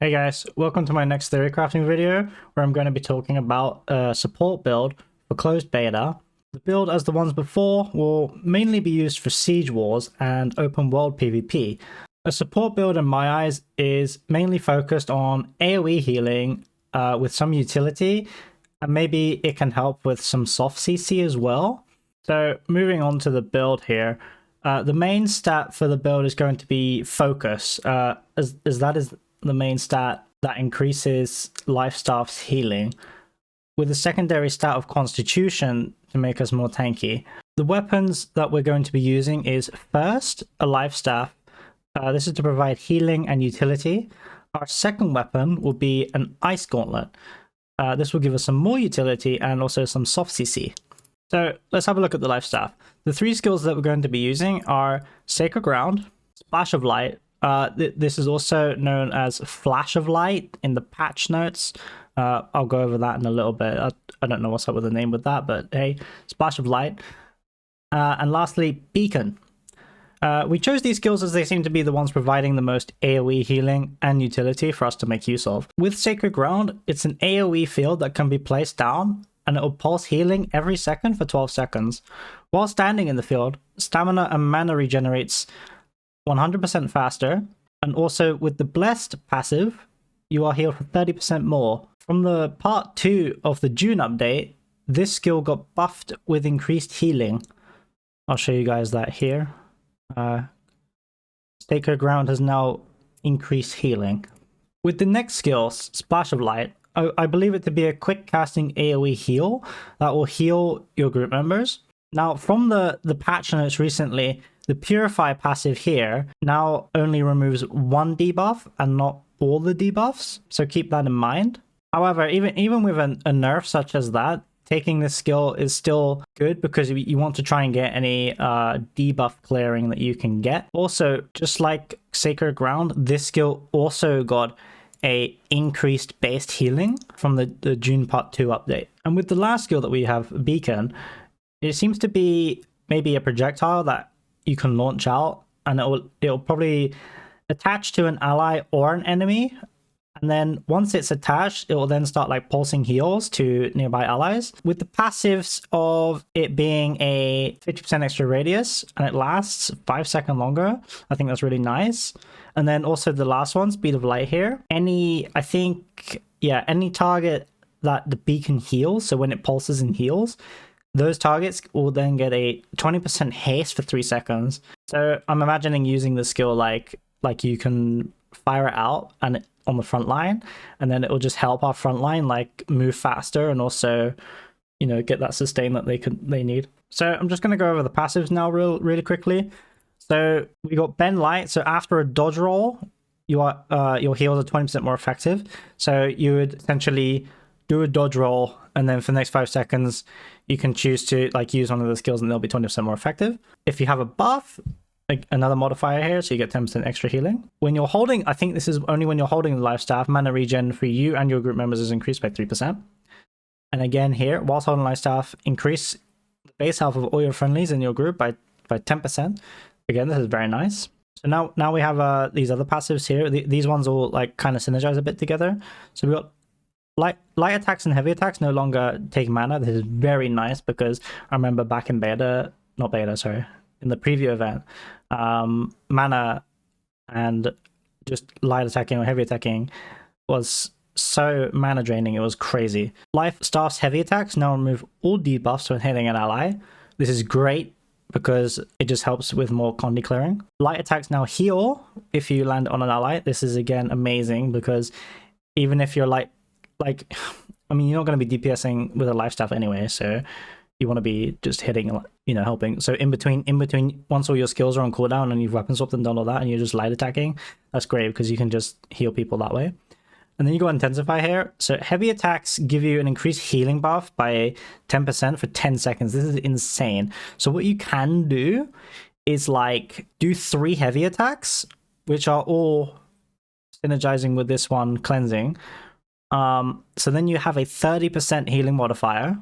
Hey guys, welcome to my next Theorycrafting video, where I'm going to be talking about a support build for closed beta. The build, as the ones before, will mainly be used for siege wars and open world PvP. A support build in my eyes is mainly focused on AoE healing with some utility, and maybe it can help with some soft CC as well. So moving on to the build here, the main stat for the build is going to be focus, as that is the main stat that increases life staff's healing, with a secondary stat of constitution to make us more tanky. The weapons that we're going to be using is first a life staff. This is to provide healing and utility. Our second weapon will be an ice gauntlet. This will give us some more utility and also some soft CC. So let's have a look at the life staff. The three skills that we're going to be using are Sacred Ground, Splash of Light. This is also known as Flash of Light in the patch notes. I'll go over that in a little bit. I don't know what's up with the name with that, but hey, Splash of Light. And lastly, Beacon. We chose these skills as they seem to be the ones providing the most AoE healing and utility for us to make use of. With Sacred Ground, it's an AoE field that can be placed down, and it will pulse healing every second for 12 seconds. While standing in the field, stamina and mana regenerates 100% faster, and also with the Blessed passive, you are healed for 30% more. From the part 2 of the June update, this skill got buffed with increased healing. I'll show you guys that here. Sacred Ground has now increased healing. With the next skill, Splash of Light, I believe it to be a quick casting AoE heal that will heal your group members. Now, from the patch notes recently, the Purify passive here now only removes one debuff and not all the debuffs, so keep that in mind. However, even with a nerf such as that, taking this skill is still good because you want to try and get any debuff clearing that you can get. Also, just like Sacred Ground, this skill also got a increased base healing from the June part 2 update. And with the last skill that we have, Beacon, it seems to be maybe a projectile that you can launch out, and it'll probably attach to an ally or an enemy, and then once it's attached, it will then start like pulsing heals to nearby allies. With the passives of it being a 50% extra radius, and it lasts 5 seconds longer, I think that's really nice. And then also the last one, Speed of Light here. Any target that the beacon heals, so when it pulses and heals, those targets will then get a 20% haste for 3 seconds. So I'm imagining using the skill like you can fire it out and on the front line, and then it will just help our front line like move faster and also, you know, get that sustain that they need. So I'm just going to go over the passives now really quickly. So we got Bend Light. So after a dodge roll, your heals are 20% more effective. So you would essentially do a dodge roll, and then for the next 5 seconds, you can choose to like use one of the skills and they'll be 20% more effective. If you have a buff, like another modifier here, so you get 10% extra healing. When you're holding, I think this is only when you're holding the life staff, mana regen for you and your group members is increased by 3%. And again here, whilst holding life staff, increase the base health of all your friendlies in your group by 10%. Again, this is very nice. So now we have these other passives here. These ones all like kind of synergize a bit together. So we got light attacks and heavy attacks no longer take mana. This is very nice because I remember back in in the preview event, mana and just light attacking or heavy attacking was so mana draining, it was crazy. Life staff's heavy attacks now remove all debuffs when hitting an ally. This is great because it just helps with more condi clearing. Light attacks now heal if you land on an ally. This is again amazing because even if you're I mean, you're not going to be DPSing with a life staff anyway, so you want to be just hitting, you know, helping. So in between, once all your skills are on cooldown and you've weapon swapped and done all that, and you're just light attacking, that's great because you can just heal people that way. And then you go Intensify here. So heavy attacks give you an increased healing buff by 10% for 10 seconds. This is insane. So what you can do is like do 3 heavy attacks, which are all synergizing with this one, cleansing. So then you have a 30% healing modifier,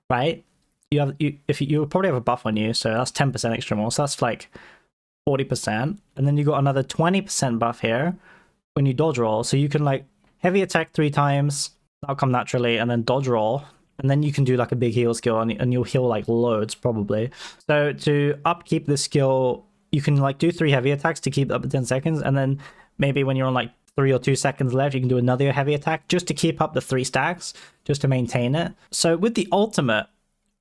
right? You probably have a buff on you, so that's 10% extra more. So that's like 40%. And then you got another 20% buff here, when you dodge roll. So you can like heavy attack 3 times, that'll come naturally, and then dodge roll. And then you can do like a big heal skill, and you'll heal like loads probably. So to upkeep this skill, you can like do 3 heavy attacks to keep it up to 10 seconds. And then maybe when you're on like 3 or 2 seconds left, you can do another heavy attack just to keep up the 3 stacks, just to maintain it. So with the ultimate,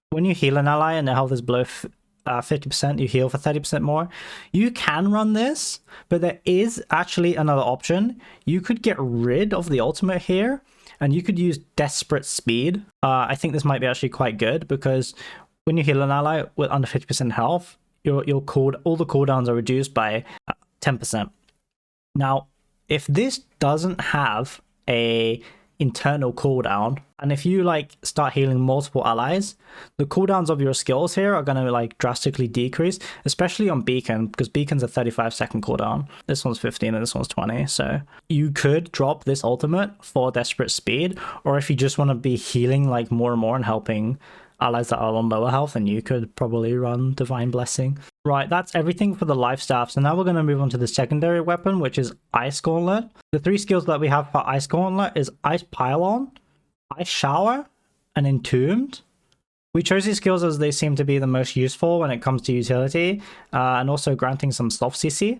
when you heal an ally and their health is below 50%, you heal for 30% more. You can run this, but there is actually another option. You could get rid of the ultimate here, and you could use Desperate Speed. I think this might be actually quite good, because when you heal an ally with under 50% health, all the cooldowns are reduced by 10%. Now, if this doesn't have a internal cooldown, and if you like start healing multiple allies, the cooldowns of your skills here are going to like drastically decrease, especially on Beacon, because Beacon's a 35-second cooldown. This one's 15 and this one's 20. So you could drop this ultimate for Desperate Speed, or if you just want to be healing like more and more and helping allies that are on lower health, and you could probably run Divine Blessing. Right, that's everything for the life staff. So now we're going to move on to the secondary weapon, which is Ice Gauntlet. The 3 skills that we have for Ice Gauntlet is Ice Pylon, Ice Shower, and Entombed. We chose these skills as they seem to be the most useful when it comes to utility, and also granting some soft CC.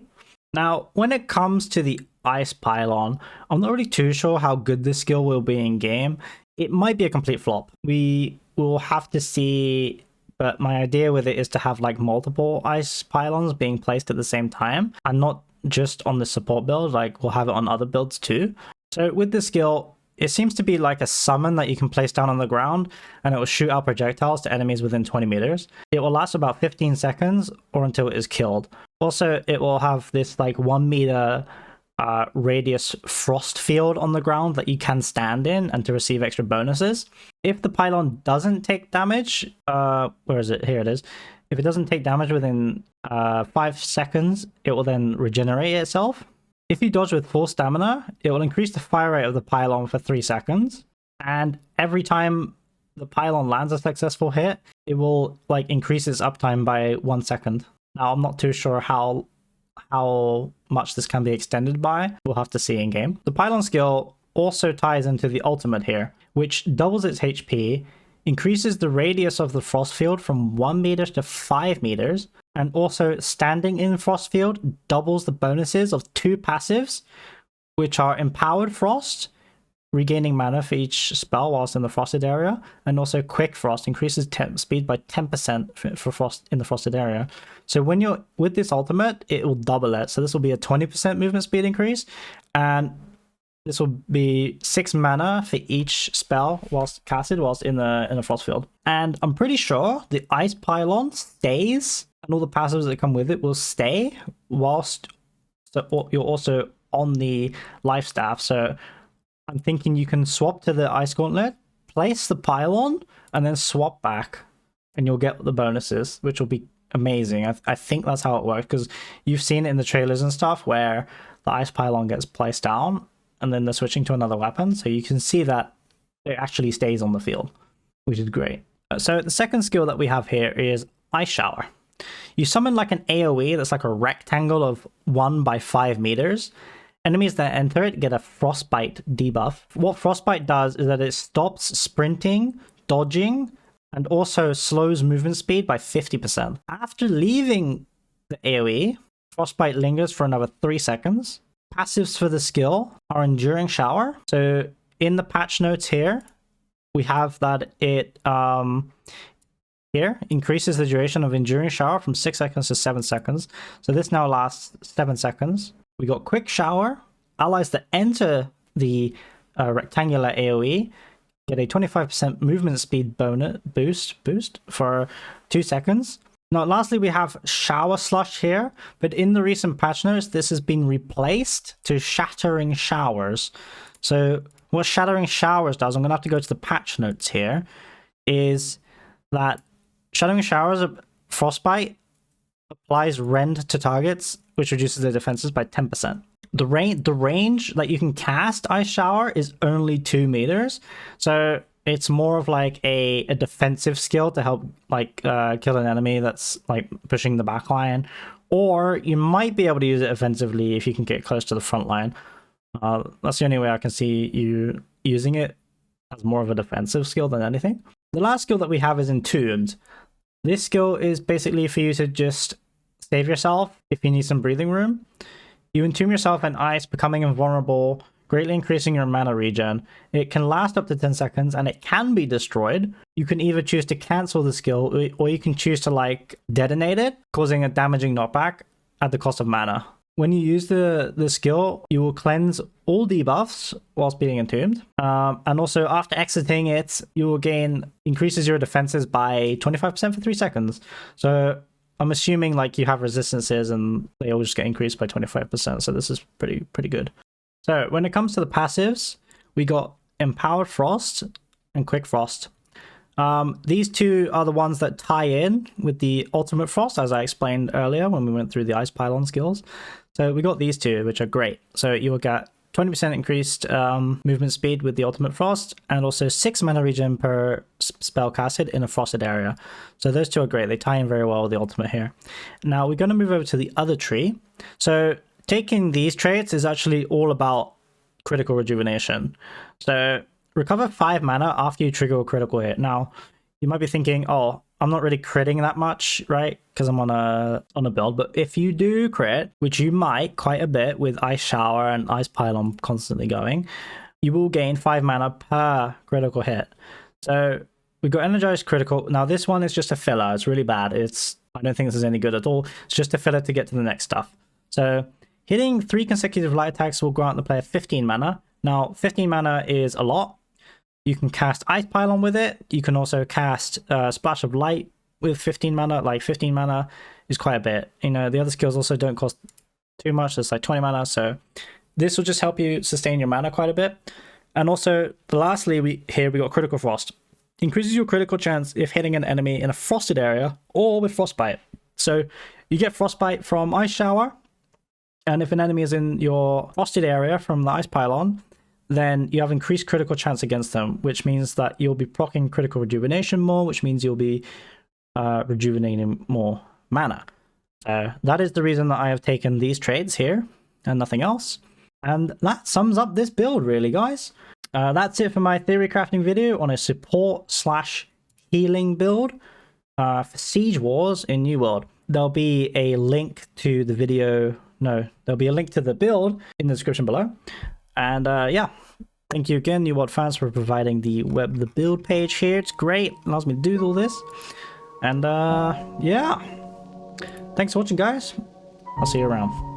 Now, when it comes to the Ice Pylon, I'm not really too sure how good this skill will be in game. It might be a complete flop. We will have to see, but my idea with it is to have like multiple Ice Pylons being placed at the same time, and not just on the support build, like we'll have it on other builds too. So with this skill, it seems to be like a summon that you can place down on the ground, and it will shoot out projectiles to enemies within 20 meters. It will last about 15 seconds or until it is killed. Also, it will have this like 1 meter radius frost field on the ground that you can stand in and to receive extra bonuses. If the pylon doesn't take damage, where is it? Here it is. If it doesn't take damage within 5 seconds, it will then regenerate itself. If you dodge with full stamina, it will increase the fire rate of the pylon for 3 seconds. And every time the pylon lands a successful hit, it will like increase its uptime by 1 second. Now, I'm not too sure how much this can be extended by. We'll have to see in game. The pylon skill also ties into the ultimate here, which doubles its HP, increases the radius of the frost field from 1 meter to 5 meters, and also standing in frost field doubles the bonuses of 2 passives, which are Empowered Frost, regaining mana for each spell whilst in the frosted area, and also Quick Frost increases speed by 10% for frost in the frosted area. So when you're with this ultimate, it will double it. So this will be a 20% movement speed increase, and this will be 6 mana for each spell whilst casted whilst in the frost field. And I'm pretty sure the Ice Pylon stays, and all the passives that come with it will stay whilst you're also on the life staff. So I'm thinking you can swap to the Ice Gauntlet, place the pylon, and then swap back, and you'll get the bonuses, which will be amazing. I think that's how it works, because you've seen it in the trailers and stuff where the Ice Pylon gets placed down, and then they're switching to another weapon, so you can see that it actually stays on the field, which is great. So the second skill that we have here is Ice Shower. You summon like an AoE that's like a rectangle of 1 by 5 meters. Enemies that enter it get a Frostbite debuff. What Frostbite does is that it stops sprinting, dodging, and also slows movement speed by 50%. After leaving the AoE, Frostbite lingers for another 3 seconds. Passives for the skill are Enduring Shower. So in the patch notes here, we have that it here increases the duration of Enduring Shower from 6 seconds to 7 seconds. So this now lasts 7 seconds. We got Quick Shower. Allies that enter the rectangular AoE get a 25% movement speed boost for 2 seconds. Now, lastly, we have Shower Slush here, but in the recent patch notes, this has been replaced to Shattering Showers. So what Shattering Showers does, I'm going to have to go to the patch notes here, is that Shattering Showers, Frostbite, applies rend to targets, which reduces their defenses by 10%. The range that you can cast Ice Shower is only 2 meters, so it's more of like a defensive skill to help like kill an enemy that's like pushing the back line, or you might be able to use it offensively if you can get close to the front line. That's the only way I can see you using it as more of a defensive skill than anything. The last skill that we have is Entombed. This skill is basically for you to just save yourself if you need some breathing room. You entomb yourself in ice, becoming invulnerable, greatly increasing your mana regen. It can last up to 10 seconds and it can be destroyed. You can either choose to cancel the skill or you can choose to like detonate it, causing a damaging knockback at the cost of mana. When you use the skill, you will cleanse all debuffs whilst being entombed. And also after exiting it, you will increases your defenses by 25% for 3 seconds. So I'm assuming like you have resistances and they all just get increased by 25%. So this is pretty good. So when it comes to the passives, we got Empowered Frost and Quick Frost. These two are the ones that tie in with the Ultimate Frost, as I explained earlier when we went through the Ice Pylon skills. So we got these two, which are great. So you will get 20% increased movement speed with the Ultimate Frost, and also 6 mana regen per spell casted in a frosted area. So those two are great. They tie in very well with the Ultimate here. Now we're going to move over to the other tree. So taking these traits is actually all about critical rejuvenation. So recover 5 mana after you trigger a critical hit. Now, you might be thinking, oh, I'm not really critting that much, right? Because I'm on a build. But if you do crit, which you might quite a bit with Ice Shower and Ice Pylon constantly going, you will gain 5 mana per critical hit. So we've got Energized Critical. Now, this one is just a filler. It's really bad. I don't think this is any good at all. It's just a filler to get to the next stuff. So hitting 3 consecutive light attacks will grant the player 15 mana. Now, 15 mana is a lot. You can cast Ice Pylon with it. You can also cast Splash of Light with 15 mana. Like 15 mana is quite a bit. You know, the other skills also don't cost too much. It's like 20 mana. So this will just help you sustain your mana quite a bit. And also, lastly, we got Critical Frost. Increases your critical chance if hitting an enemy in a frosted area or with Frostbite. So you get Frostbite from Ice Shower. And if an enemy is in your frosted area from the Ice Pylon, then you have increased critical chance against them, which means that you'll be proccing critical rejuvenation more, which means you'll be rejuvenating more mana. That is the reason that I have taken these traits here and nothing else. And that sums up this build, really, guys. That's it for my theory crafting video on a support/healing build for Siege Wars in New World. There'll be a link to the video. No, there'll be a link to the build in the description below. And yeah, thank you again, New World fans, for providing the build page here. It's great. It allows me to do all this. And yeah, thanks for watching, guys. I'll see you around.